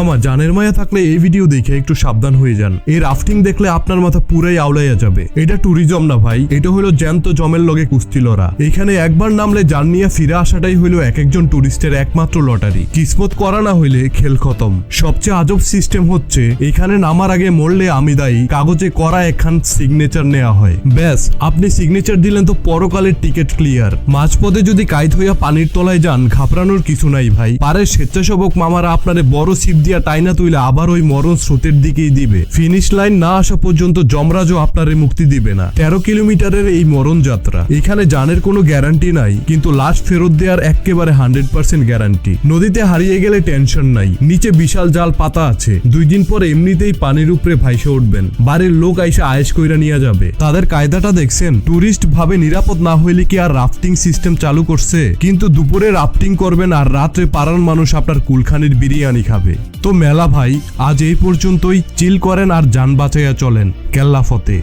মামা জানের মায়া থাকলে এই ভিডিও দেখে একটু সাবধান হয়ে যান। এই রাফটিং দেখলে আপনার মাথা পুরাই আউলাইয়া যাবে। এটা ট্যুরিজম না ভাই, এটা হলো জ্যান্ত জমের লগে কুস্তি লড়া। এখানে একবার নামলে জান নিয়ে ফিরে আসাটাই হইলো এক একজন টুরিস্টের একমাত্র লটারি। কিসমত করা না হইলে খেল খতম। সবচেয়ে আজব সিস্টেম হচ্ছে এখানে নামার আগে মরলে আমি দায়ী কাগজে করা একখান সিগনেচার নেওয়া হয়। ব্যাস আপনি সিগনেচার দিলেন তো পরকালের টিকিট ক্লিয়ার। মাঝপথে যদি কাইত হইয়া পানির তলায় যান ঘাবড়ানোর কিছু নাই ভাই। পারে স্বেচ্ছাসেবক মামারা আপনারে বড় সিপ দিয়া টাইনা তুইলে আবার ওই মরণ স্রোতের দিকেই দিবে। ফিনিশ লাইন না আসা পর্যন্ত যমরাজও আপনারে মুক্তি দিবে না। 13 কিলোমিটারের এই মরণ যাত্রা। এখানে জানের কোনো গ্যারান্টি নাই, কিন্তু লাশ ফেরত দেওয়ার একেবারে 100% গ্যারান্টি। নদীতে হারিয়ে গেলে টেনশন নাই, নিচে বিশাল জাল পাতা আছে। 2 দিন পর এমনিতেই পানির উপরে ভাইসে উঠবেন। বাড়ির লোক আইসা আয়েশ কইরা নিয়ে যাবে। তাদের কায়দাটা দেখছেন? টুরিস্ট ভাবে নিরাপদ না হইলে কি আর রাফটিং সিস্টেম চালু করছে? কিন্তু দুপুরে রাফটিং করবেন আর রাত্রে পাড়ার মানুষ আপনার কুলখানির বিরিয়ানি খাবে। তো মেলা ভাই, আজ এই পর্যন্তই। চিল করেন আর যান বাঁচাইয়া চলেন। কেল্লা ফতে।